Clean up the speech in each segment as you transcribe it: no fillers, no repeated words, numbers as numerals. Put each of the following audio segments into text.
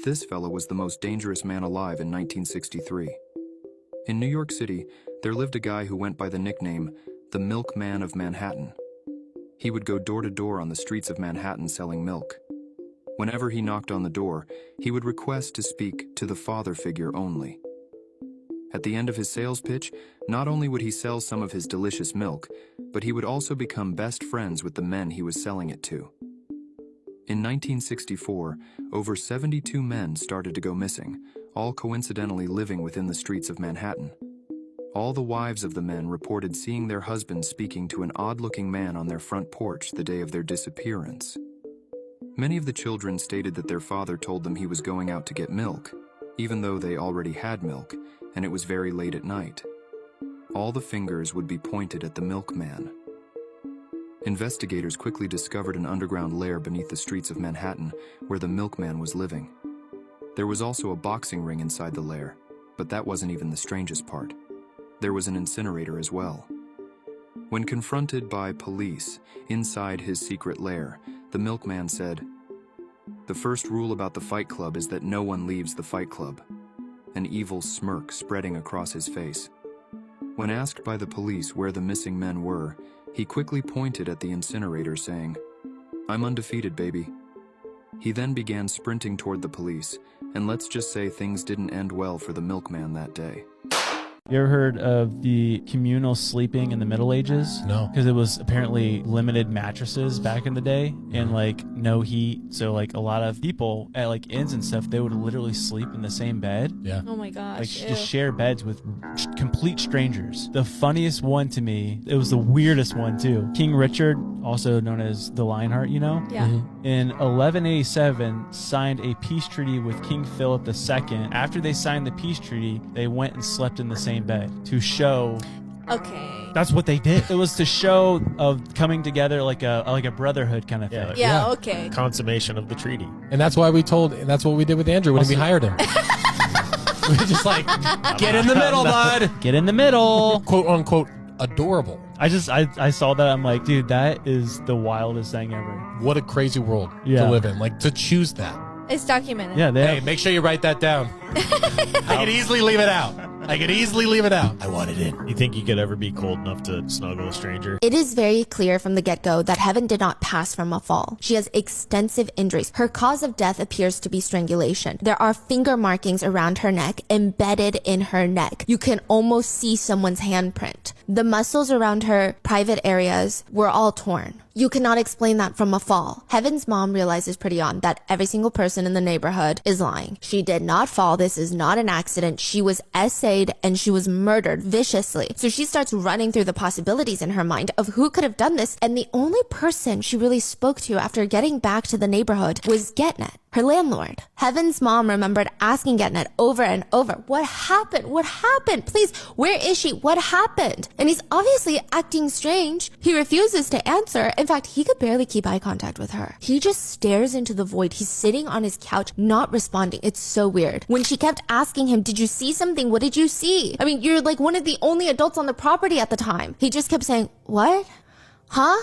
this fella was the most dangerous man alive in 1963. In New York City, there lived a guy who went by the nickname, the Milkman of Manhattan. He would go door to door on the streets of Manhattan selling milk. Whenever he knocked on the door, he would request to speak to the father figure only. At the end of his sales pitch, not only would he sell some of his delicious milk, but he would also become best friends with the men he was selling it to. In 1964, over 72 men started to go missing, all coincidentally living within the streets of Manhattan. All the wives of the men reported seeing their husbands speaking to an odd-looking man on their front porch the day of their disappearance. Many of the children stated that their father told them he was going out to get milk, even though they already had milk, and it was very late at night. All the fingers would be pointed at the milkman. Investigators quickly discovered an underground lair beneath the streets of Manhattan where the milkman was living. There was also a boxing ring inside the lair, but that wasn't even the strangest part. There was an incinerator as well. When confronted by police inside his secret lair, the milkman said, "The first rule about the Fight Club is that no one leaves the Fight Club," an evil smirk spreading across his face. When asked by the police where the missing men were, he quickly pointed at the incinerator saying, "I'm undefeated, baby." He then began sprinting toward the police, and let's just say things didn't end well for the milkman that day. You ever heard of the communal sleeping in the Middle Ages? No. Because it was apparently limited mattresses back in the day and like no heat. So like a lot of people at like inns and stuff, they would literally sleep in the same bed. Yeah. Oh my gosh. Like ew. just share beds with complete strangers. The funniest one to me, it was the weirdest one too. King Richard, also known as the Lionheart, you know? Yeah. In 1187, signed a peace treaty with King Philip II. After they signed the peace treaty, they went and slept in the same bed to show. Okay. That's what they did. It was to show of coming together like a brotherhood kind of thing. Yeah, Yeah. okay. Consummation of the treaty. And that's why that's what we did with Andrew when we hired him. We just like, get in the middle, bud. Get in the middle. Quote unquote, adorable. I saw that. I'm like, dude, that is the wildest thing ever. What a crazy world Yeah. to live in. Like, to choose that. It's documented. Yeah, Hey, make sure you write that down. I could easily leave it out. I want it in. You think you could ever be cold enough to snuggle a stranger? It is very clear from the get-go that Heaven did not pass from a fall. She has extensive injuries. Her cause of death appears to be strangulation. There are finger markings around her neck, embedded in her neck. You can almost see someone's handprint. The muscles around her private areas were all torn. You cannot explain that from a fall. Heaven's mom realizes pretty on that every single person in the neighborhood is lying. She did not fall. This is not an accident. She was essayed and she was murdered viciously. So she starts running through the possibilities in her mind of who could have done this. And the only person she really spoke to after getting back to the neighborhood was Getnet, her landlord. Heaven's mom remembered asking Getnet over and over, "What happened? What happened? Please, where is she? What happened?" And he's obviously acting strange. He refuses to answer. In fact, he could barely keep eye contact with her. He just stares into the void. He's sitting on his couch, not responding. It's so weird. When she kept asking him, "Did you see something? What did you see?" I mean, you're like one of the only adults on the property at the time. He just kept saying, "What? Huh?"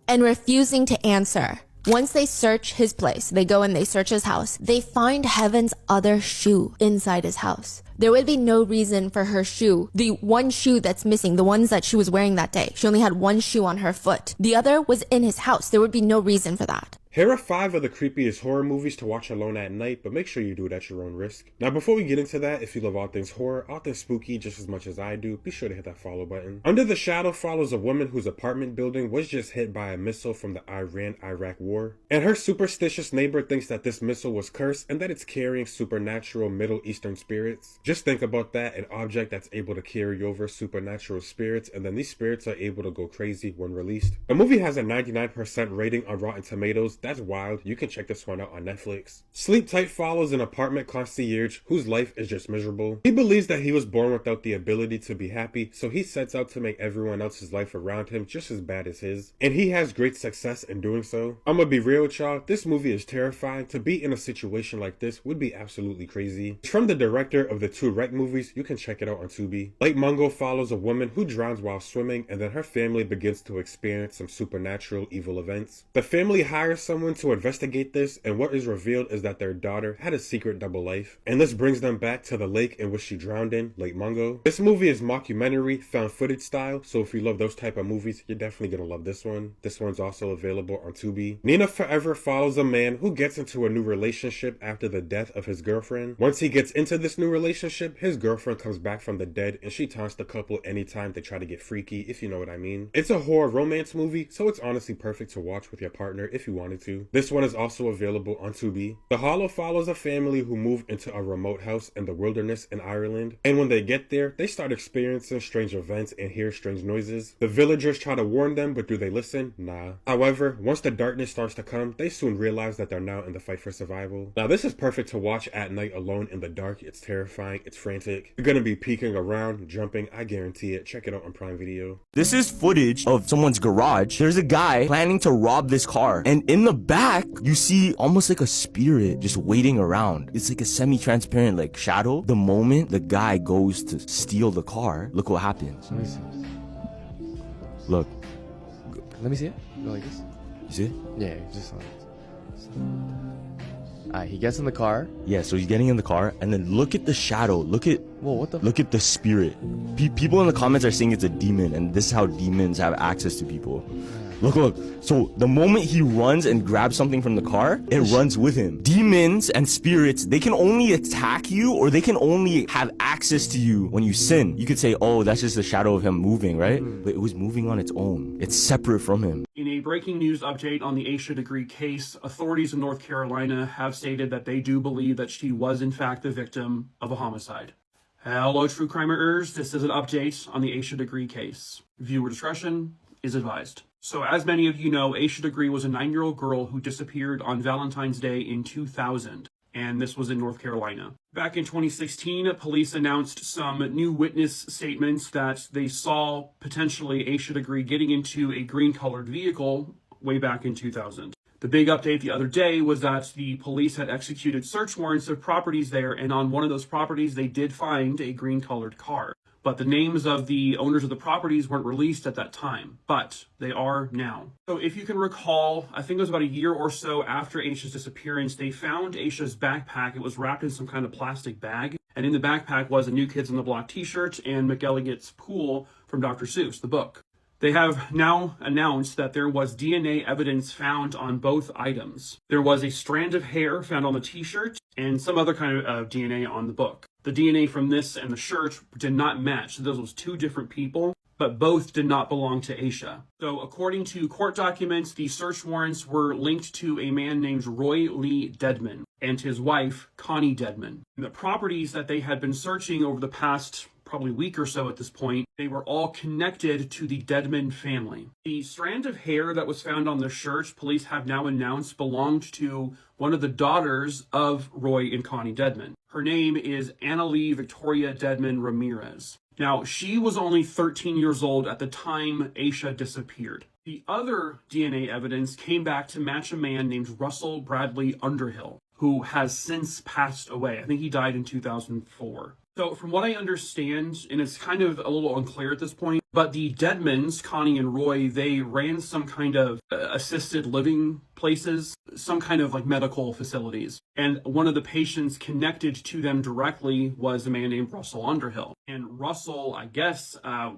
and refusing to answer. Once they search his place, they go and they search his house, they find Heaven's other shoe inside his house. There would be no reason for her shoe, the one shoe that's missing, the ones that she was wearing that day. She only had one shoe on her foot. The other was in his house. There would be no reason for that. Here are 5 of the creepiest horror movies to watch alone at night, but make sure you do it at your own risk. Now before we get into that, if you love all things horror, all things spooky just as much as I do, be sure to hit that follow button. Under the Shadow follows a woman whose apartment building was just hit by a missile from the Iran-Iraq war. And her superstitious neighbor thinks that this missile was cursed and that it's carrying supernatural Middle Eastern spirits. Just think about that, an object that's able to carry over supernatural spirits, and then these spirits are able to go crazy when released. The movie has a 99% rating on Rotten Tomatoes. That's wild. You can check this one out on Netflix. Sleep Tight follows an apartment concierge whose life is just miserable. He believes that he was born without the ability to be happy, so he sets out to make everyone else's life around him just as bad as his. And he has great success in doing so. I'm gonna be real with y'all, this movie is terrifying. To be in a situation like this would be absolutely crazy. It's from the director of the 2 Wreck movies. You can check it out on Tubi. Lake Mungo follows a woman who drowns while swimming, and then her family begins to experience some supernatural evil events. The family hires someone someone to investigate this, and what is revealed is that their daughter had a secret double life, and this brings them back to the lake in which she drowned in, Lake Mungo. This movie is mockumentary, found footage style, so if you love those type of movies, you're definitely gonna love this one. This one's also available on Tubi. Nina Forever follows a man who gets into a new relationship after the death of his girlfriend. Once he gets into this new relationship, his girlfriend comes back from the dead, and she taunts the couple anytime they try to get freaky, if you know what I mean. It's a horror romance movie, so it's honestly perfect to watch with your partner if you wanted to. This one is also available on Tubi. The Hollow follows a family who moved into a remote house in the wilderness in Ireland, and when they get there, they start experiencing strange events and hear strange noises. The villagers try to warn them, but do they listen? Nah. However, once the darkness starts to come, they soon realize that they're now in the fight for survival. Now this is perfect to watch at night alone in the dark. It's terrifying, it's frantic. You're gonna be peeking around, jumping, I guarantee it. Check it out on Prime Video. This is footage of someone's garage. There's a guy planning to rob this car, and in the back you see almost like a spirit just waiting around. It's like a semi-transparent like shadow. The moment the guy goes to steal the car, look what happens. Let me see. Look, Let me see it. Go like this. you see it? Yeah, just like Alright, he gets in the car. Yeah, so he's getting in the car, and then look at the shadow. Look at the spirit. People in the comments are saying it's a demon, and this is how demons have access to people. Look. So the moment he runs and grabs something from the car, it runs with him. Demons and spirits, they can only attack you, or they can only have access to you when you sin. You could say, oh, that's just the shadow of him moving, right? But it was moving on its own. It's separate from him. In a breaking news update on the Asha Degree case, authorities in North Carolina have stated that they do believe that she was in fact the victim of a homicide. Hello, true crimers. This is an update on the Asha Degree case. Viewer discretion is advised. So as many of you know, Asha Degree was a 9-year-old girl who disappeared on Valentine's Day in 2000, and this was in North Carolina. Back in 2016, police announced some new witness statements that they saw potentially Asha Degree getting into a green-colored vehicle way back in 2000. The big update the other day was that the police had executed search warrants of properties there, and on one of those properties they did find a green-colored car. But the names of the owners of the properties weren't released at that time, but they are now. So if you can recall, I think it was about a year or so after Asha's disappearance, they found Asha's backpack. It was wrapped in some kind of plastic bag, and in the backpack was a New Kids on the Block t-shirt and McElligot's Pool from Dr. Seuss, the book. They have now announced that there was DNA evidence found on both items. There was a strand of hair found on the t-shirt and some other kind of DNA on the book. The DNA from this and the shirt did not match, so those was two different people, but both did not belong to Asha. So according to court documents, the search warrants were linked to a man named Roy Lee Dedman and his wife, Connie Dedman. And the properties that they had been searching over the past probably week or so at this point, they were all connected to the Dedman family. The strand of hair that was found on the shirt, police have now announced belonged to one of the daughters of Roy and Connie Dedman. Her name is Annalie Victoria Dedman Ramirez. Now, she was only 13 years old at the time Asha disappeared. The other DNA evidence came back to match a man named Russell Bradley Underhill, who has since passed away. I think he died in 2004. So from what I understand, and it's kind of a little unclear at this point, but the Dedmans, Connie and Roy, they ran some kind of assisted living places, some kind of like medical facilities. And one of the patients connected to them directly was a man named Russell Underhill. And Russell, I guess,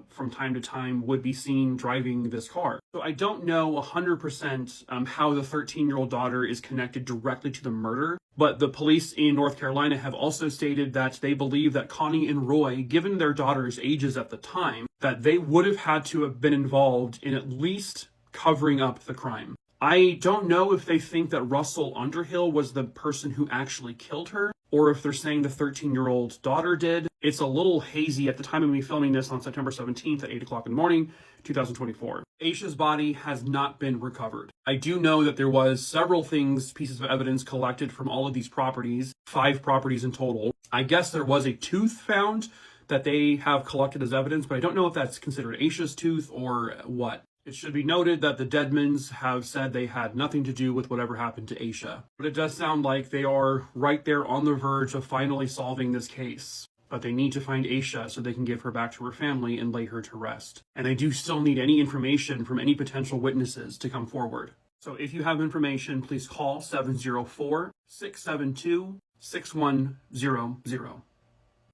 from time to time would be seen driving this car. So I don't know 100% how the 13-year-old daughter is connected directly to the murder. But the police in North Carolina have also stated that they believe that Connie and Roy, given their daughters' ages at the time, that they would have had to have been involved in at least covering up the crime. I don't know if they think that Russell Underhill was the person who actually killed her, or if they're saying the 13-year-old daughter did. It's a little hazy at the time of me filming this on September 17th at 8 o'clock in the morning, 2024. Asha's body has not been recovered. I do know that there was several pieces of evidence collected from all of these properties, 5 properties in total. I guess there was a tooth found that they have collected as evidence, but I don't know if that's considered Asha's tooth or what. It should be noted that the Dedmans have said they had nothing to do with whatever happened to Asha. But it does sound like they are right there on the verge of finally solving this case. But they need to find Asha so they can give her back to her family and lay her to rest. And they do still need any information from any potential witnesses to come forward. So if you have information, please call 704-672-6100.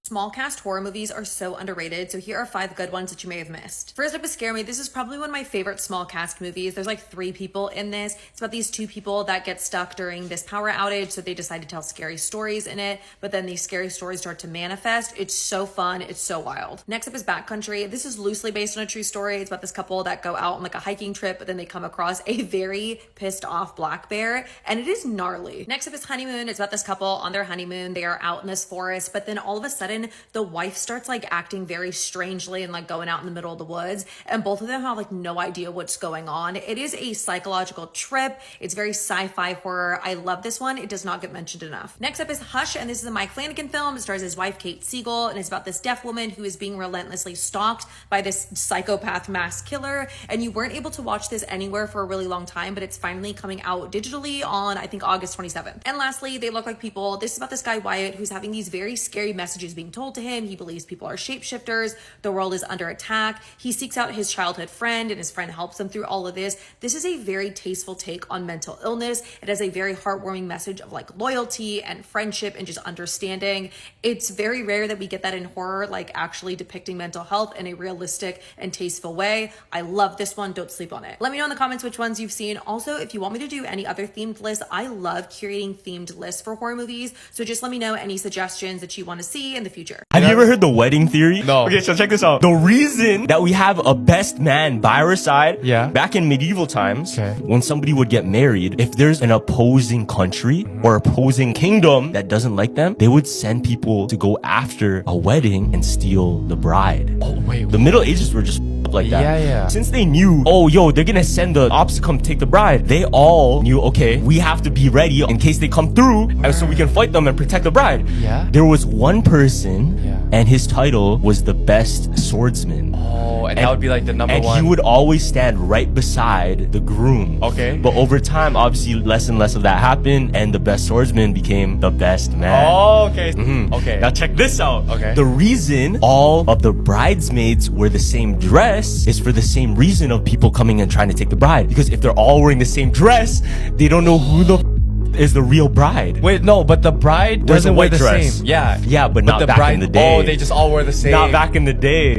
Small cast horror movies are so underrated, so here are 5 good ones that you may have missed. First up is Scare Me. This is probably one of my favorite small cast movies. There's like 3 people in this. It's about these 2 people that get stuck during this power outage, so they decide to tell scary stories in it, but then these scary stories start to manifest. It's so fun. It's so wild. Next up is Backcountry. This is loosely based on a true story. It's about this couple that go out on like a hiking trip, but then they come across a very pissed off black bear, and it is gnarly. Next up is Honeymoon. It's about this couple on their honeymoon. They are out in this forest, but then all of a sudden, the wife starts like acting very strangely and like going out in the middle of the woods, and both of them have like no idea what's going on. It is a psychological trip. It's very sci-fi horror. I love this one. It does not get mentioned enough. Next up is Hush, and this is a Mike Flanagan film. It stars his wife Kate Siegel, and it's about this deaf woman who is being relentlessly stalked by this psychopath mass killer, and you weren't able to watch this anywhere for a really long time, but it's finally coming out digitally on I think August 27th. And lastly, They Look Like People. This is about this guy Wyatt who's having these very scary messages being told to him. He believes people are shapeshifters. The world is under attack. He seeks out his childhood friend, and his friend helps him through all of this. This is a very tasteful take on mental illness. It has a very heartwarming message of like loyalty and friendship and just understanding. It's very rare that we get that in horror, like actually depicting mental health in a realistic and tasteful way. I love this one. Don't sleep on it. Let me know in the comments which ones you've seen. Also, if you want me to do any other themed lists, I love curating themed lists for horror movies. So just let me know any suggestions that you want to see in the future. Have you ever heard the wedding theory? No. Okay, so check this out. The reason that we have a best man by our side, Yeah. back in medieval times, Okay. when somebody would get married, if there's an opposing country or opposing kingdom that doesn't like them, they would send people to go after a wedding and steal the bride. Oh, wait. The Middle Ages were just up like that. Yeah, yeah. Since they knew, oh, yo, they're gonna send the ops to come take the bride, they all knew, okay, we have to be ready in case they come through, and so we can fight them and protect the bride. Yeah. There was one person, Yeah. and his title was the best swordsman. Oh, and that would be like the number And one. he would always stand right beside the groom. Okay. But over time, obviously, less and less of that happened, and the best swordsman became the best man. Oh, okay. Mhm. Okay. Now check this out. Okay. The reason all of the bridesmaids wear the same dress is for the same reason of people coming and trying to take the bride. Because if they're all wearing the same dress, they don't know who the is the real bride. Wait, no, but the bride Wears a doesn't wear white the dress. same. Yeah. Yeah, but not the back bride, in the day. Oh, they just all wear the same. Not back in the day.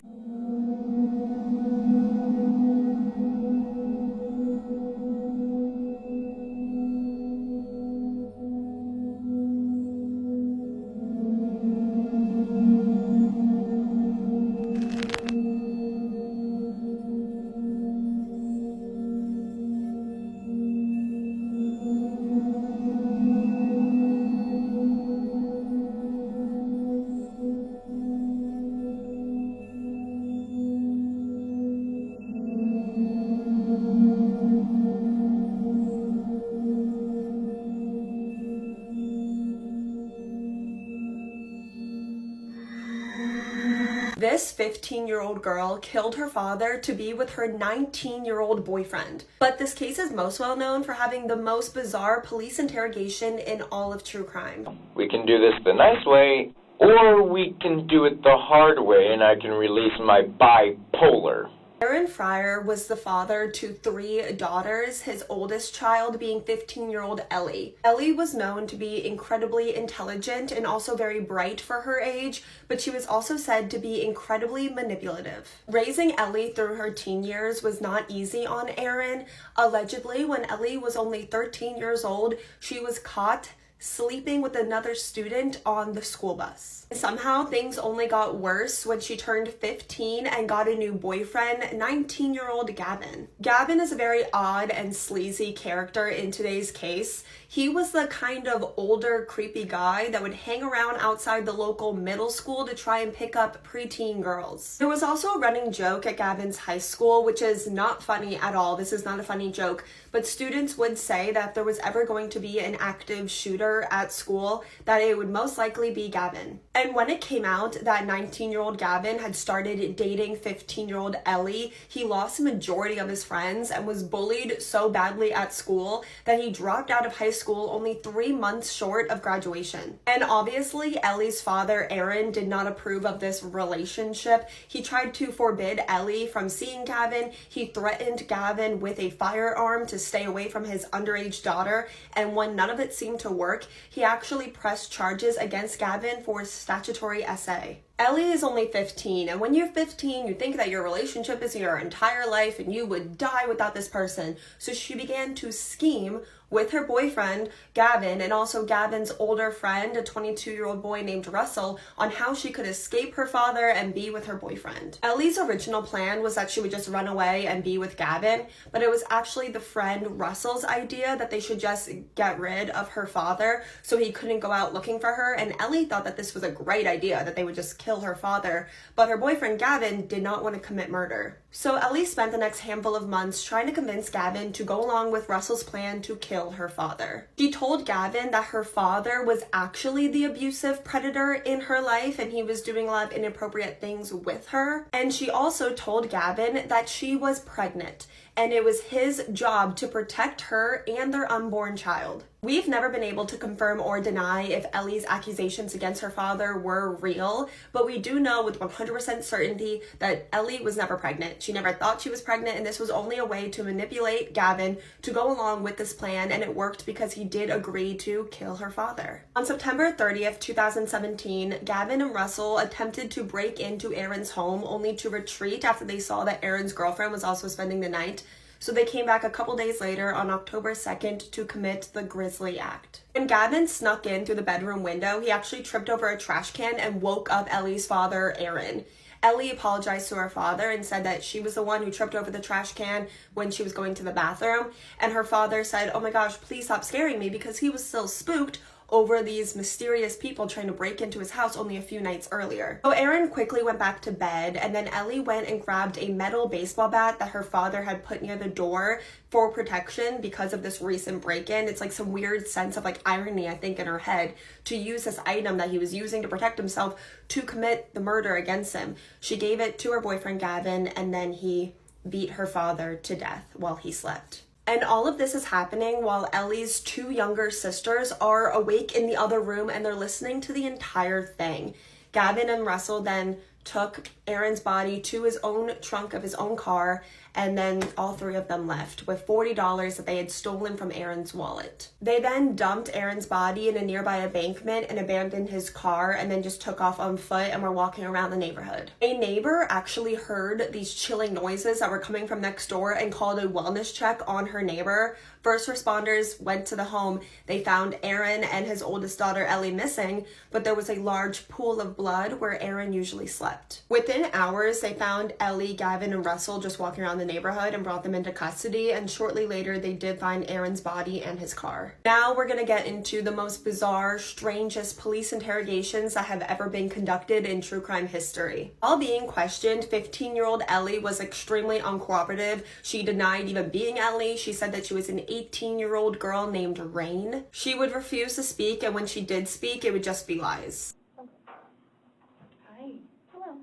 This 15-year-old girl killed her father to be with her 19-year-old boyfriend. But this case is most well known for having the most bizarre police interrogation in all of true crime. We can do this the nice way, or we can do it the hard way, and I can release my bipolar. Ellie Fryer was the father to 3 daughters, his oldest child being 15-year-old Ellie. Ellie was known to be incredibly intelligent and also very bright for her age, but she was also said to be incredibly manipulative. Raising Ellie through her teen years was not easy on Erin. Allegedly, when Ellie was only 13 years old, she was caught sleeping with another student on the school bus. Somehow things only got worse when she turned 15 and got a new boyfriend, 19-year-old Gavin. Gavin is a very odd and sleazy character in today's case. He was the kind of older, creepy guy that would hang around outside the local middle school to try and pick up preteen girls. There was also a running joke at Gavin's high school, which is not funny at all. This is not a funny joke, but students would say that if there was ever going to be an active shooter at school, that it would most likely be Gavin. And when it came out that 19-year-old Gavin had started dating 15-year-old Ellie, he lost the majority of his friends and was bullied so badly at school that he dropped out of high school school only 3 months short of graduation. And obviously, Ellie's father, Aaron, did not approve of this relationship. He tried to forbid Ellie from seeing Gavin. He threatened Gavin with a firearm to stay away from his underage daughter. And when none of it seemed to work, he actually pressed charges against Gavin for statutory SA. Ellie is only 15, and when you're 15, you think that your relationship is your entire life and you would die without this person. So she began to scheme with her boyfriend, Gavin, and also Gavin's older friend, a 22-year-old boy named Russell, on how she could escape her father and be with her boyfriend. Ellie's original plan was that she would just run away and be with Gavin, but it was actually the friend Russell's idea that they should just get rid of her father so he couldn't go out looking for her, and Ellie thought that this was a great idea, that they would just kill her father, but her boyfriend Gavin did not want to commit murder. So Ellie spent the next handful of months trying to convince Gavin to go along with Russell's plan to kill her father. She told Gavin that her father was actually the abusive predator in her life and he was doing a lot of inappropriate things with her. And she also told Gavin that she was pregnant and it was his job to protect her and their unborn child. We've never been able to confirm or deny if Ellie's accusations against her father were real, but we do know with 100% certainty that Ellie was never pregnant. She never thought she was pregnant, and this was only a way to manipulate Gavin to go along with this plan, and it worked because he did agree to kill her father. On September 30th, 2017, Gavin and Russell attempted to break into Aaron's home only to retreat after they saw that Aaron's girlfriend was also spending the night. So they came back a couple days later on October 2nd to commit the grisly act. When Gavin snuck in through the bedroom window, he actually tripped over a trash can and woke up Ellie's father, Aaron. Ellie apologized to her father and said that she was the one who tripped over the trash can when she was going to the bathroom. And her father said, "Oh my gosh, please stop scaring me," because he was still spooked over these mysterious people trying to break into his house only a few nights earlier. So Aaron quickly went back to bed, and then Ellie went and grabbed a metal baseball bat that her father had put near the door for protection because of this recent break-in. It's like some weird sense of like irony, I think, in her head to use this item that he was using to protect himself to commit the murder against him. She gave it to her boyfriend Gavin, and then he beat her father to death while he slept. And all of this is happening while Ellie's two younger sisters are awake in the other room and they're listening to the entire thing. Gavin and Russell then took Aaron's body to his own trunk of his own car, and then all three of them left with $40 that they had stolen from Aaron's wallet. They then dumped Aaron's body in a nearby embankment and abandoned his car, and then just took off on foot and were walking around the neighborhood. A neighbor actually heard these chilling noises that were coming from next door and called a wellness check on her neighbor. First responders went to the home. They found Aaron and his oldest daughter Ellie missing, but there was a large pool of blood where Aaron usually slept. Within hours, they found Ellie, Gavin, and Russell just walking around the neighborhood and brought them into custody, and shortly later they did find Aaron's body and his car. Now we're gonna get into the most bizarre, strangest police interrogations that have ever been conducted in true crime history. While being questioned, 15-year-old Ellie was extremely uncooperative. She denied even being Ellie. She said that she was an 18-year-old girl named Rain. She would refuse to speak, and when she did speak, it would just be lies. Hi. Hello.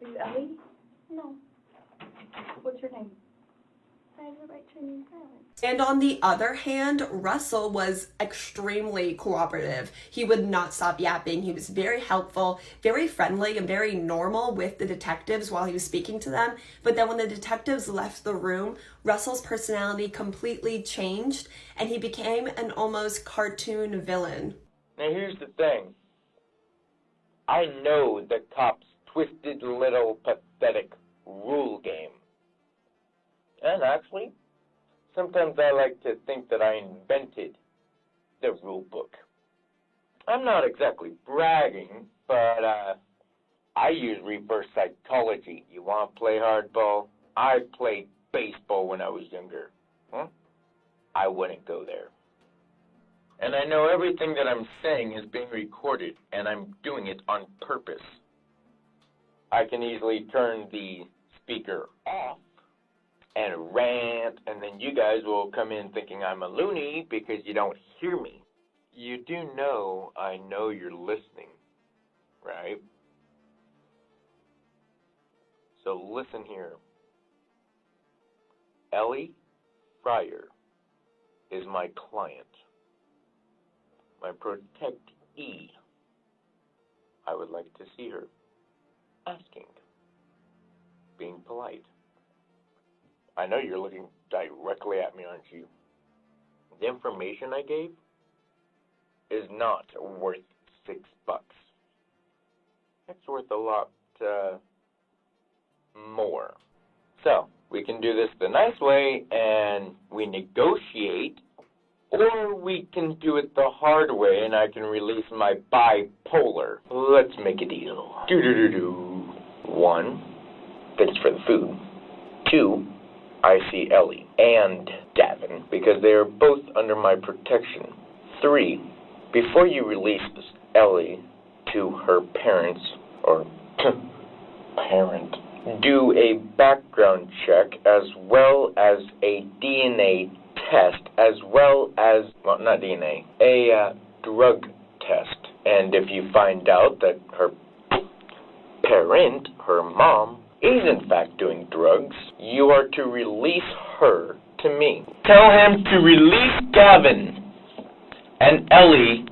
Are you Ellie? No. What's your name? I have the right to remain silent. And on the other hand, Russell was extremely cooperative. He would not stop yapping. He was very helpful, very friendly, and very normal with the detectives while he was speaking to them. But then when the detectives left the room, Russell's personality completely changed, and he became an almost cartoon villain. Now here's the thing. I know the cops' twisted little pathetic rule game. And actually, sometimes I like to think that I invented the rule book. I'm not exactly bragging, but I use reverse psychology. You want to play hardball? I played baseball when I was younger. I wouldn't go there. And I know everything that I'm saying is being recorded, and I'm doing it on purpose. I can easily turn the speaker off and rant, and then you guys will come in thinking I'm a loony because you don't hear me. You do know I know you're listening, right? So listen here. Ellie Fryer is my client. my protectee. I would like to see her. Asking. Being polite. I know you're looking directly at me, aren't you? The information I gave is not worth $6. It's worth a lot more. So, we can do this the nice way and we negotiate, or we can do it the hard way and I can release my bipolar. Let's make a deal. Do-do-do-do. 1, that's for the food. 2, I see Ellie and Gavin because they are both under my protection. 3, before you release Ellie to her parents, or parent, do a background check as well as a DNA test, as well as, well, not DNA, a drug test. And if you find out that her parent, her mom, is in fact doing drugs, you are to release her to me. Tell him to release Gavin and Ellie.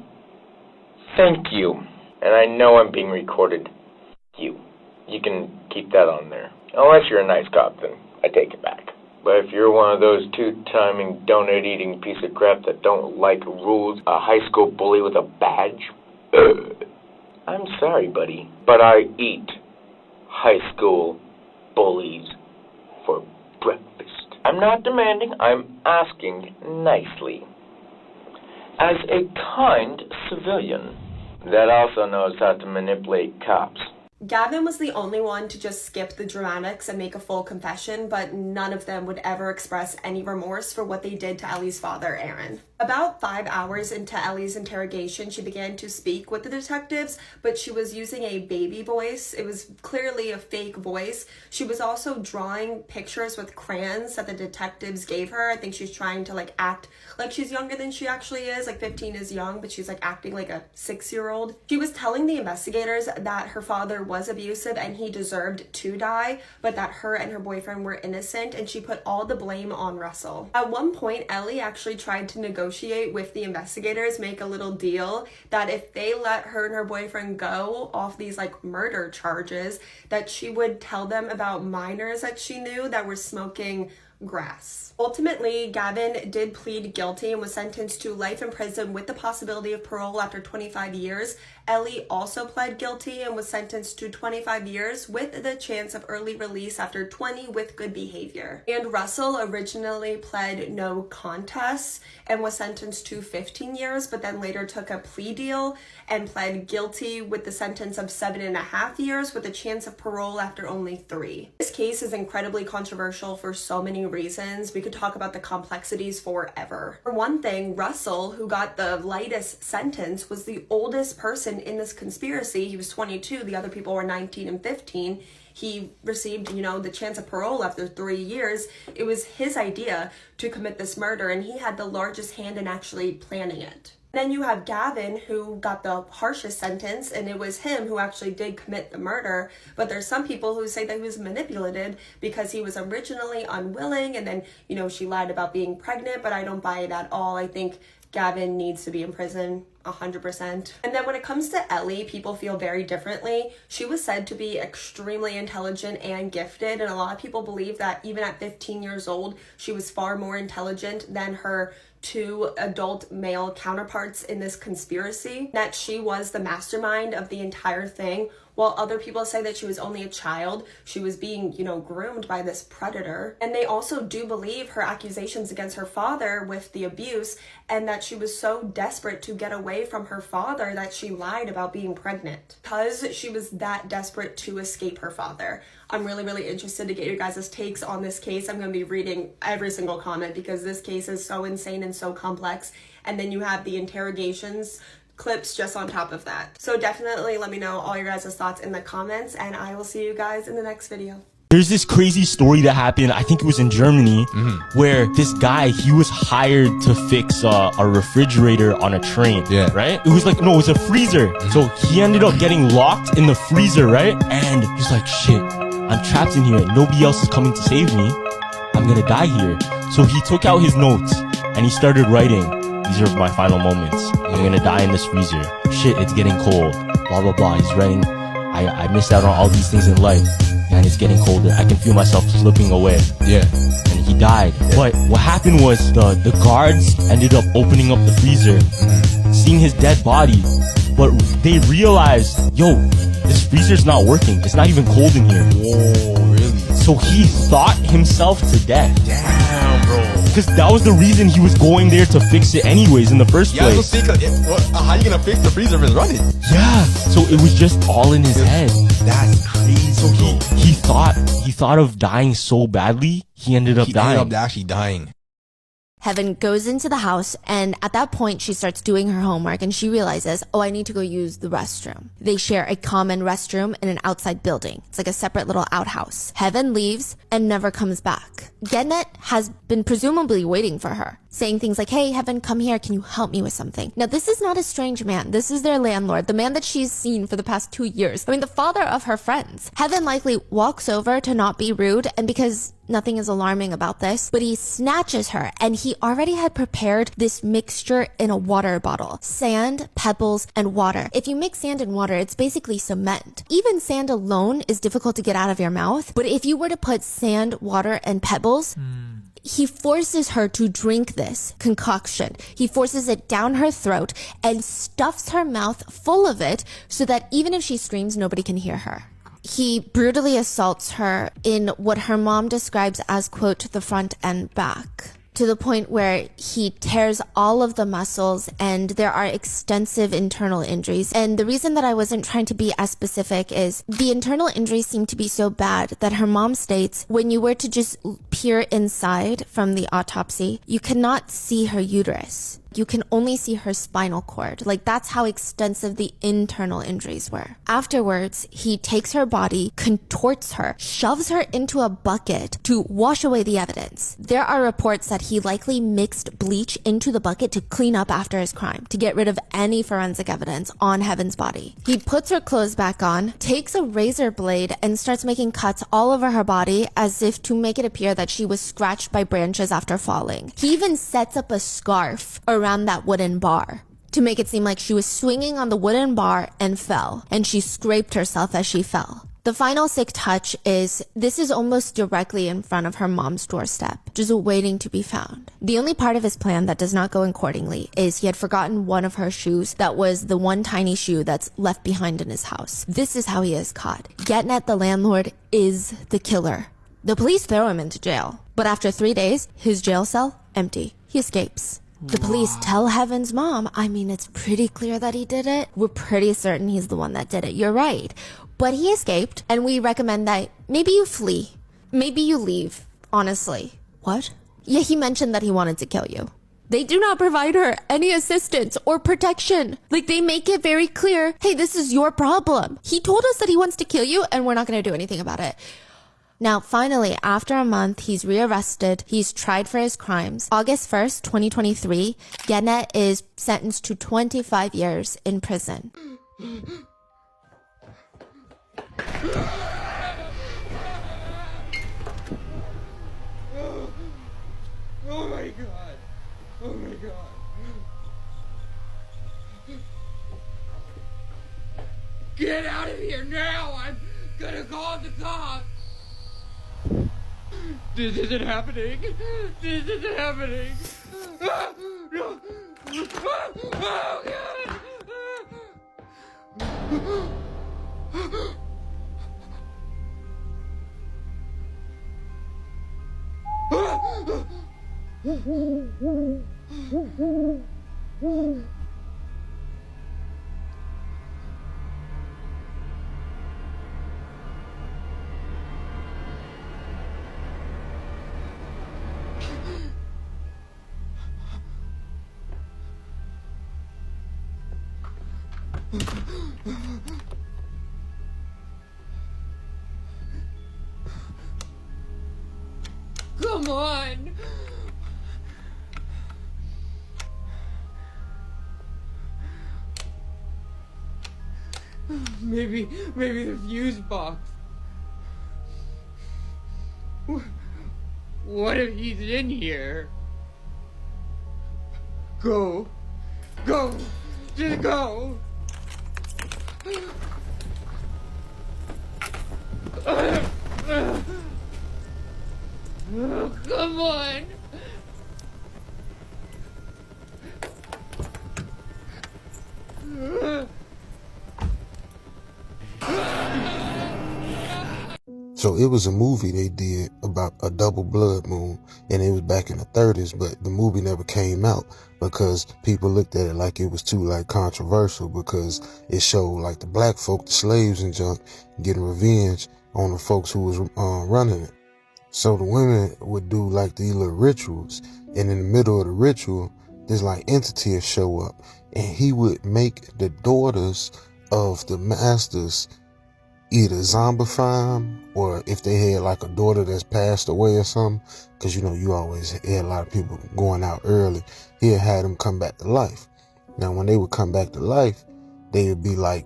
Thank you. And I know I'm being recorded. You can keep that on there. Unless you're a nice cop, then I take it back. But if you're one of those two-timing, donut-eating piece of crap that don't like rules, a high school bully with a badge, I'm sorry, buddy, but I eat high school bullies for breakfast. I'm not demanding, I'm asking nicely. As a kind civilian that also knows how to manipulate cops. Gavin was the only one to just skip the dramatics and make a full confession, but none of them would ever express any remorse for what they did to Ellie's father, Aaron. About 5 hours into Ellie's interrogation, she began to speak with the detectives, but she was using a baby voice. It was clearly a fake voice. She was also drawing pictures with crayons that the detectives gave her. I think she's trying to act like she's younger than she actually is. 15 is young, but she's acting like a 6-year-old. She was telling the investigators that her father was abusive and he deserved to die, but that her and her boyfriend were innocent, and she put all the blame on Russell. At one point, Ellie actually tried to negotiate with the investigators, make a little deal that if they let her and her boyfriend go off these murder charges, that she would tell them about minors that she knew that were smoking grass. Ultimately, Gavin did plead guilty and was sentenced to life in prison with the possibility of parole after 25 years. Ellie also pled guilty and was sentenced to 25 years with the chance of early release after 20 with good behavior. And Russell originally pled no contest and was sentenced to 15 years, but then later took a plea deal and pled guilty with the sentence of 7.5 years with a chance of parole after only 3. This case is incredibly controversial for so many reasons. We could talk about the complexities forever. For one thing, Russell, who got the lightest sentence, was the oldest person in this conspiracy. He was 22, the other people were 19 and 15. He received, the chance of parole after 3 years. It was his idea to commit this murder, and he had the largest hand in actually planning it. Then you have Gavin, who got the harshest sentence, and it was him who actually did commit the murder. But there's some people who say that he was manipulated because he was originally unwilling, and then, she lied about being pregnant, but I don't buy it at all. I think Gavin needs to be in prison 100%. And then when it comes to Ellie, people feel very differently. She was said to be extremely intelligent and gifted, and a lot of people believe that even at 15 years old, she was far more intelligent than her 2 adult male counterparts in this conspiracy, that she was the mastermind of the entire thing. While other people say that she was only a child, she was being, groomed by this predator. And they also do believe her accusations against her father with the abuse, and that she was so desperate to get away from her father that she lied about being pregnant. Because she was that desperate to escape her father. I'm really, really interested to get your guys' takes on this case. I'm going to be reading every single comment because this case is so insane and so complex. And then you have the interrogations clips just on top of that. So definitely let me know all your guys' thoughts in the comments, and I will see you guys in the next video. There's this crazy story that happened, I think it was in Germany, where this guy, he was hired to fix a refrigerator on a train, right? It was it was a freezer. So he ended up getting locked in the freezer, right? And he's like, shit, I'm trapped in here. Nobody else is coming to save me. I'm gonna die here. So he took out his notes and he started writing these are my final moments. I'm gonna die in this freezer. Shit, it's getting cold. Blah, blah, blah. He's writing, I missed out on all these things in life. And it's getting colder. I can feel myself slipping away. Yeah. And he died. Yeah. But what happened was the guards ended up opening up the freezer, seeing his dead body. But they realized, yo, this freezer's not working. It's not even cold in here. Whoa, really? So he thought himself to death. Damn, bro. Because that was the reason he was going there to fix it anyways in the first place. How you gonna fix the freezer if it's running? Yeah. So it was just all in his head. That's crazy. So he thought of dying so badly, he ended up dying. He ended up actually dying. Heaven goes into the house, and at that point, she starts doing her homework, and she realizes, oh, I need to go use the restroom. They share a common restroom in an outside building. It's like a separate little outhouse. Heaven leaves and never comes back. Getnet has been presumably waiting for her, saying things like, hey, Heaven, come here. Can you help me with something? Now, this is not a strange man. This is their landlord, the man that she's seen for the past 2 years. I mean, the father of her friends. Heaven likely walks over to not be rude, and because nothing is alarming about this, but he snatches her, and he already had prepared this mixture in a water bottle. Sand, pebbles, and water. If you mix sand and water, it's basically cement. Even sand alone is difficult to get out of your mouth, but if you were to put sand, water, and pebbles, he forces her to drink this concoction. He forces it down her throat and stuffs her mouth full of it so that even if she screams, nobody can hear her. He brutally assaults her in what her mom describes as, quote, the front and back, to the point where he tears all of the muscles and there are extensive internal injuries. And the reason that I wasn't trying to be as specific is the internal injuries seem to be so bad that her mom states when you were to just peer inside from the autopsy, you cannot see her uterus. You can only see her spinal cord. Like, that's how extensive the internal injuries were. Afterwards, he takes her body, contorts her, shoves her into a bucket to wash away the evidence. There are reports that he likely mixed bleach into the bucket to clean up after his crime, to get rid of any forensic evidence on Heaven's body. He puts her clothes back on, takes a razor blade, and starts making cuts all over her body as if to make it appear that she was scratched by branches after falling. He even sets up a scarf around that wooden bar to make it seem like she was swinging on the wooden bar and fell, and she scraped herself as she fell. The final sick touch is this is almost directly in front of her mom's doorstep, just waiting to be found. The only part of his plan that does not go accordingly is he had forgotten one of her shoes that was the one tiny shoe that's left behind in his house. This is how he is caught. Getnet, the landlord, is the killer. The police throw him into jail, but after 3 days, his jail cell empty. He escapes. The police tell Heaven's mom, I mean, it's pretty clear that he did it. We're pretty certain he's the one that did it. You're right. But he escaped, and we recommend that maybe you flee. Maybe you leave, honestly. What? Yeah, he mentioned that he wanted to kill you. They do not provide her any assistance or protection. Like, they make it very clear, hey, this is your problem. He told us that he wants to kill you, and we're not going to do anything about it. Now, finally, after a month, he's rearrested. He's tried for his crimes. August 1st, 2023, Getnet is sentenced to 25 years in prison. Oh my god. Oh my god. Get out of here now! I'm gonna call the cops! This isn't happening! This isn't happening! Ah, no! Ah, oh god! Come on! Maybe the fuse box. What if he's in here? Go. Go. Just go. Oh, come on. So it was a movie they did about a double blood moon, and it was back in the 30s, but the movie never came out because people looked at it like it was too like controversial, because it showed like the black folk, the slaves and junk, getting revenge on the folks who was running it. So the women would do like these little rituals, and in the middle of the ritual, this like entity would show up, and he would make the daughters of the masters either zombify them, or if they had like a daughter that's passed away or something, because you know you always had a lot of people going out early, he'd have them come back to life. Now when they would come back to life, they would be like,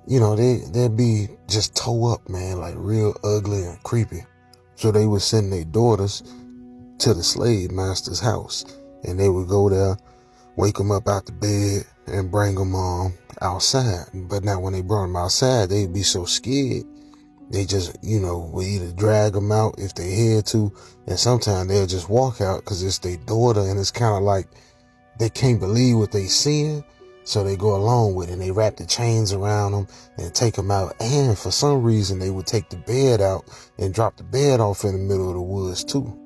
you know, they'd be just toe up, man, like real ugly and creepy. So they would send their daughters to the slave master's house, and they would go there, wake them up out the bed, and bring them outside. But now when they brought them outside, they'd be so scared, they just, you know, would either drag them out if they had to, and sometimes they'll just walk out because it's their daughter, and it's kind of like they can't believe what they seeing, so they go along with it, and they wrap the chains around them and take them out. And for some reason, they would take the bed out and drop the bed off in the middle of the woods too.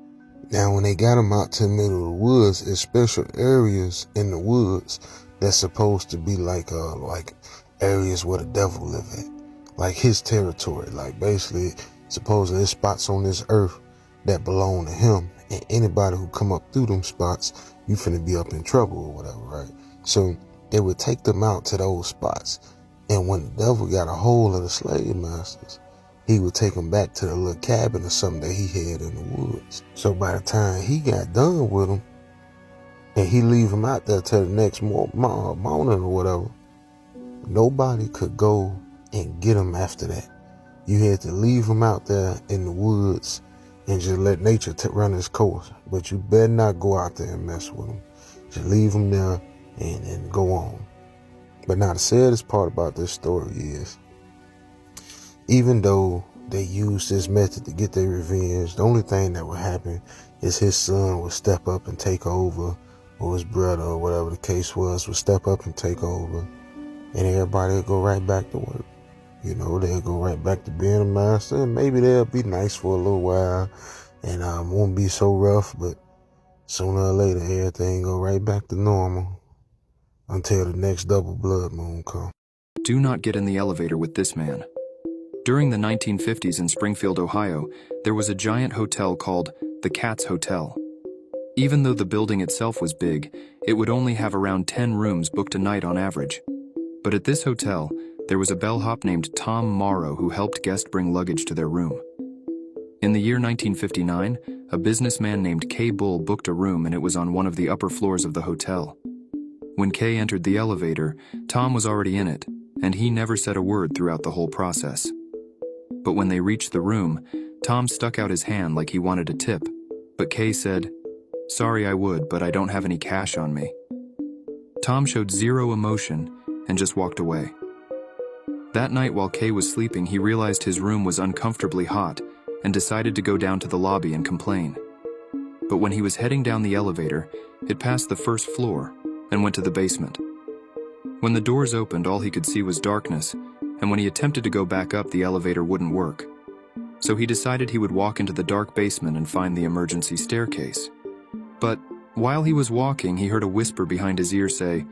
Now, when they got them out to the middle of the woods, there's special areas in the woods that's supposed to be like areas where the devil live at, like his territory. Like basically, supposedly there's spots on this earth that belong to him, and anybody who come up through them spots, you finna be up in trouble or whatever, right? So they would take them out to those spots, and when the devil got a hold of the slave masters, he would take them back to the little cabin or something that he had in the woods. So by the time he got done with them, and he leave them out there till the next morning or whatever, nobody could go and get them after that. You had to leave them out there in the woods and just let nature run its course. But you better not go out there and mess with them. Just leave them there and go on. But now the saddest part about this story is, even though they used this method to get their revenge, the only thing that would happen is his son would step up and take over, or his brother, or whatever the case was, would step up and take over, and everybody would go right back to work. You know, they'll go right back to being a master, and maybe they'll be nice for a little while, and won't be so rough, but sooner or later, everything go right back to normal until the next double blood moon comes. Do not get in the elevator with this man. During the 1950s in Springfield, Ohio, there was a giant hotel called the Catz Hotel. Even though the building itself was big, it would only have around 10 rooms booked a night on average. But at this hotel, there was a bellhop named Tom Morrow who helped guests bring luggage to their room. In the year 1959, a businessman named Kay Bull booked a room, and it was on one of the upper floors of the hotel. When Kay entered the elevator, Tom was already in it, and he never said a word throughout the whole process. But when they reached the room, Tom stuck out his hand like he wanted a tip, but Kay said, "Sorry, I would, but I don't have any cash on me." Tom showed zero emotion and just walked away. That night while Kay was sleeping, he realized his room was uncomfortably hot and decided to go down to the lobby and complain. But when he was heading down the elevator, it passed the first floor and went to the basement. When the doors opened, all he could see was darkness, and when he attempted to go back up, the elevator wouldn't work. So he decided he would walk into the dark basement and find the emergency staircase. But while he was walking, he heard a whisper behind his ear say,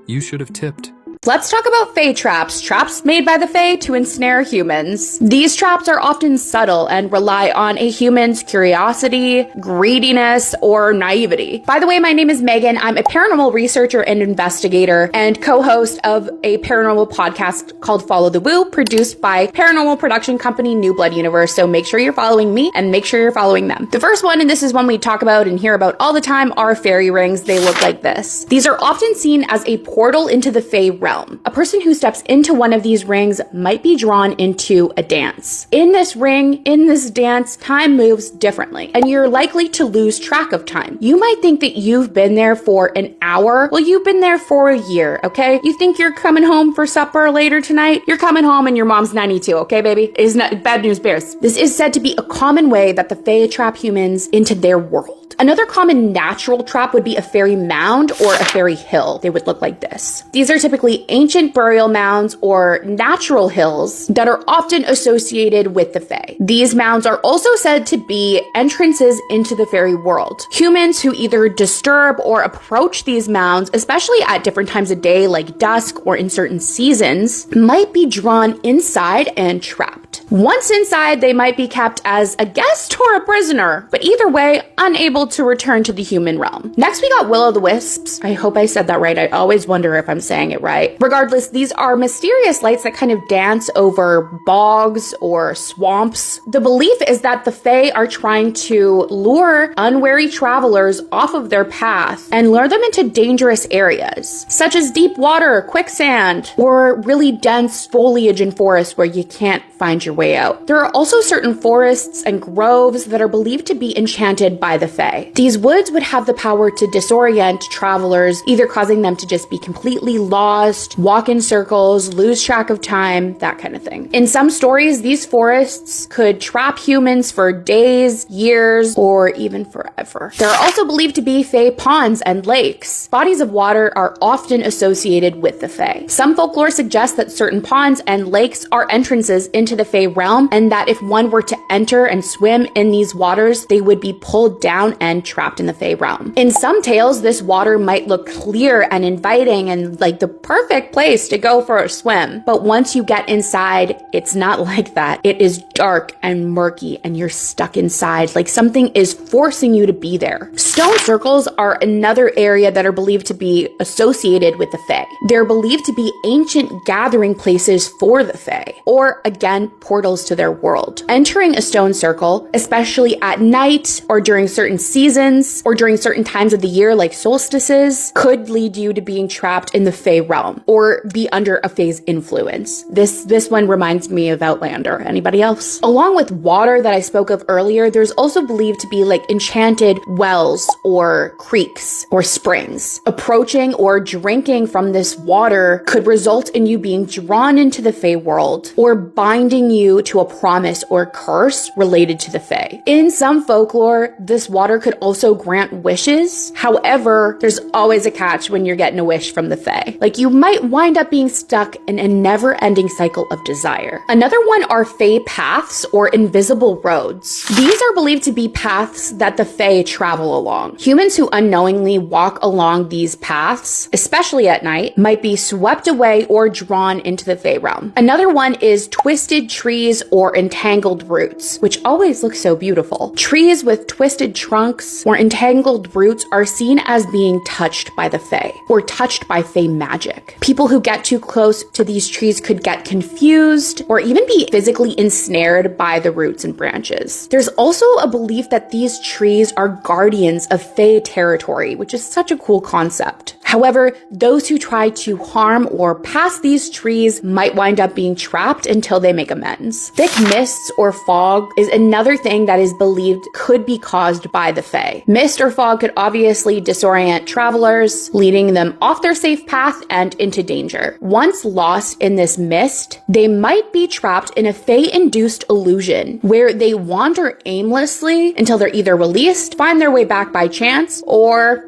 "You should have tipped." Let's talk about Fae traps, traps made by the Fae to ensnare humans. These traps are often subtle and rely on a human's curiosity, greediness, or naivety. By the way, my name is Megan. I'm a paranormal researcher and investigator and co-host of a paranormal podcast called Follow the Woo, produced by paranormal production company New Blood Universe. So make sure you're following me and make sure you're following them. The first one, and this is one we talk about and hear about all the time, are fairy rings. They look like this. These are often seen as a portal into the Fae realm. realm. A person who steps into one of these rings might be drawn into a dance. In this ring, in this dance, time moves differently, and you're likely to lose track of time. You might think that you've been there for an hour. Well, you've been there for a year, okay? You think you're coming home for supper later tonight? You're coming home and your mom's 92, okay, baby? It's not bad news bears. This is said to be a common way that the Fae trap humans into their world. Another common natural trap would be a fairy mound or a fairy hill. They would look like this. These are typically ancient burial mounds or natural hills that are often associated with the Fae. These mounds are also said to be entrances into the fairy world. Humans who either disturb or approach these mounds, especially at different times of day like dusk or in certain seasons, might be drawn inside and trapped. Once inside, they might be kept as a guest or a prisoner, but either way, unable to return to the human realm. Next, we got will-o'-the-wisps. I hope I said that right. I always wonder if I'm saying it right. Regardless, these are mysterious lights that kind of dance over bogs or swamps. The belief is that the Fae are trying to lure unwary travelers off of their path and lure them into dangerous areas, such as deep water, quicksand, or really dense foliage in forests where you can't find your way out. There are also certain forests and groves that are believed to be enchanted by the Fae. These woods would have the power to disorient travelers, either causing them to just be completely lost, walk in circles, lose track of time, that kind of thing. In some stories, these forests could trap humans for days, years, or even forever. There are also believed to be Fae ponds and lakes. Bodies of water are often associated with the Fae. Some folklore suggests that certain ponds and lakes are entrances into the Fae realm, and that if one were to enter and swim in these waters, they would be pulled down and trapped in the Fae realm. In some tales, this water might look clear and inviting and like the perfect place to go for a swim. But once you get inside, it's not like that. It is dark and murky and you're stuck inside, like something is forcing you to be there. Stone circles are another area that are believed to be associated with the Fae. They're believed to be ancient gathering places for the Fae, or again, portals to their world. Entering a stone circle, especially at night or during certain seasons or during certain times of the year like solstices, could lead you to being trapped in the Fae realm or be under a Fae's influence. This one reminds me of Outlander. Anybody else? Along with water that I spoke of earlier, there's also believed to be like enchanted wells or creeks or springs. Approaching or drinking from this water could result in you being drawn into the Fae world or binding you to a promise or curse related to the Fae. In some folklore, this water could also grant wishes. However, there's always a catch when you're getting a wish from the Fae. Like you might wind up being stuck in a never-ending cycle of desire. Another one are Fae paths or invisible roads. These are believed to be paths that the Fae travel along. Humans who unknowingly walk along these paths, especially at night, might be swept away or drawn into the Fae realm. Another one is twisted trees or entangled roots, which always look so beautiful. Trees with twisted trunks or entangled roots are seen as being touched by the Fae or touched by Fae magic. People who get too close to these trees could get confused or even be physically ensnared by the roots and branches. There's also a belief that these trees are guardians of Fae territory, which is such a cool concept. However, those who try to harm or pass these trees might wind up being trapped until they make amends. Thick mists or fog is another thing that is believed could be caused by the Fae. Mist or fog could obviously disorient travelers, leading them off their safe path and into danger. Once lost in this mist, they might be trapped in a Fae-induced illusion where they wander aimlessly until they're either released, find their way back by chance, or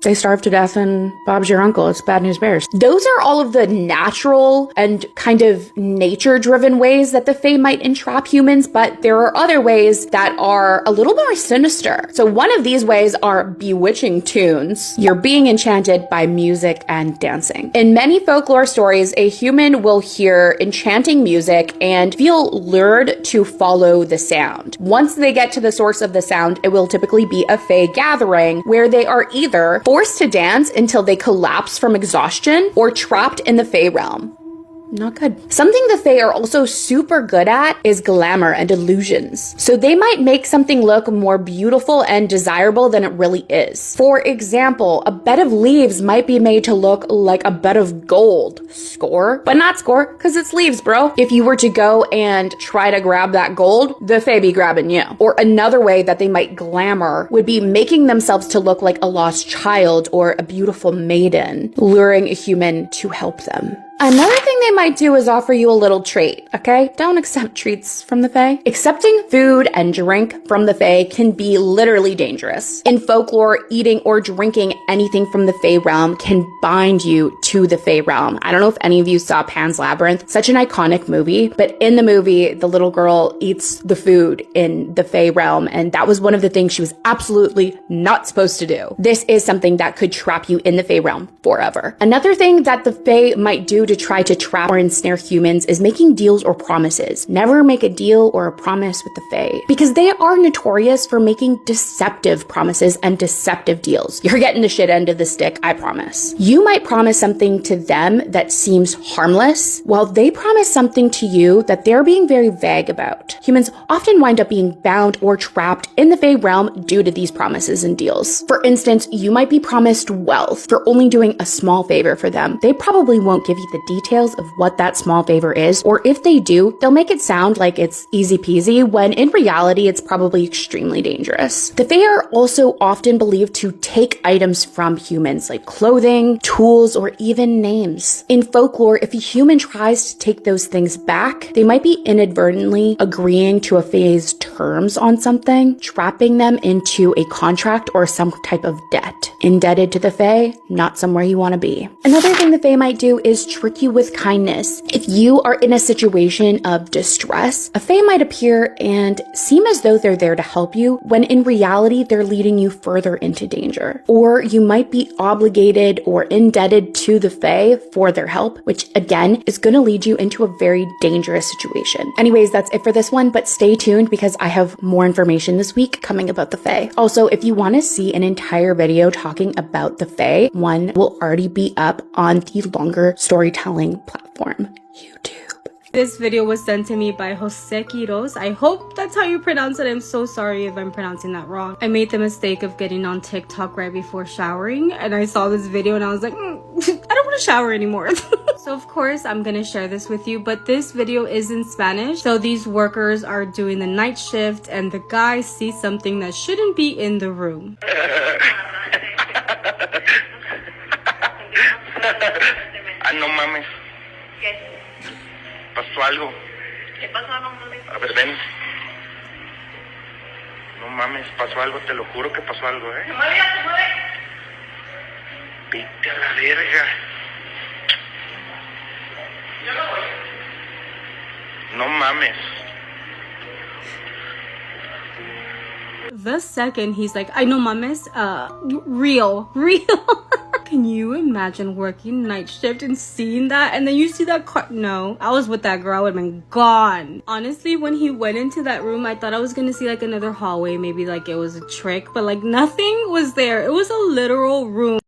they starve to death and Bob's your uncle. It's bad news bears. Those are all of the natural and kind of nature-driven ways that the Fae might entrap humans, but there are other ways that are a little more sinister. So one of these ways are bewitching tunes. You're being enchanted by music and dancing. In many folklore stories, a human will hear enchanting music and feel lured to follow the sound. Once they get to the source of the sound, it will typically be a Fae gathering where they are either forced to dance until they collapse from exhaustion or trapped in the Fae realm. not good. Something the Fae are also super good at is glamour and illusions. So they might make something look more beautiful and desirable than it really is. For example, a bed of leaves might be made to look like a bed of gold. Score? But not score, because it's leaves, bro. If you were to go and try to grab that gold, the Fae be grabbing you. Or another way that they might glamour would be making themselves to look like a lost child or a beautiful maiden, luring a human to help them. Another thing they might do is offer you a little treat, okay? Don't accept treats from the Fae. Accepting food and drink from the Fae can be literally dangerous. In folklore, eating or drinking anything from the Fae realm can bind you to the Fae realm. I don't know if any of you saw Pan's Labyrinth, such an iconic movie, but in the movie, the little girl eats the food in the Fae realm, and that was one of the things she was absolutely not supposed to do. This is something that could trap you in the Fae realm forever. Another thing that the Fae might do to try to trap or ensnare humans is making deals or promises. Never make a deal or a promise with the Fae, because they are notorious for making deceptive promises and deceptive deals. You're getting the shit end of the stick, I promise. You might promise something to them that seems harmless, while they promise something to you that they're being very vague about. Humans often wind up being bound or trapped in the Fae realm due to these promises and deals. For instance, you might be promised wealth for only doing a small favor for them. They probably won't give you the details of what that small favor is, or if they do, they'll make it sound like it's easy peasy, when in reality, it's probably extremely dangerous. The Fae are also often believed to take items from humans, like clothing, tools, or even names. In folklore, if a human tries to take those things back, they might be inadvertently agreeing to a Fae's terms on something, trapping them into a contract or some type of debt. Indebted to the Fae, not somewhere you want to be. Another thing the Fae might do is trick you with kindness. If you are in a situation of distress, a Fae might appear and seem as though they're there to help you, when in reality, they're leading you further into danger. Or you might be obligated or indebted to the Fae for their help, which again is going to lead you into a very dangerous situation. Anyways, that's it for this one, but stay tuned because I have more information this week coming about the Fae. Also, if you want to see an entire video talking about the Fae, one will already be up on the longer storytelling platform, YouTube. This video was sent to me by Jose Quiros. I hope that's how you pronounce it. I'm so sorry if I'm pronouncing that wrong. I made the mistake of getting on TikTok right before showering, and I saw this video and I was like, I don't want to shower anymore. So of course I'm gonna share this with you, but this video is in Spanish. So these workers are doing the night shift and the guy sees something that shouldn't be in the room. No mames. ¿Qué? Pasó algo. ¿Qué pasó? No mames. A ver, ven. No mames, pasó algo, te lo juro que pasó algo, ¿eh? Se mueve, ya se mueve. Vete a la verga. Yo no voy. No mames. The second he's like, I know mames, real. Can you imagine working night shift and seeing that? And then you see that car. No, I was with that girl, I would have been gone. Honestly, when he went into that room, I thought I was gonna see like another hallway, maybe like it was a trick, but like nothing was there. It was a literal room.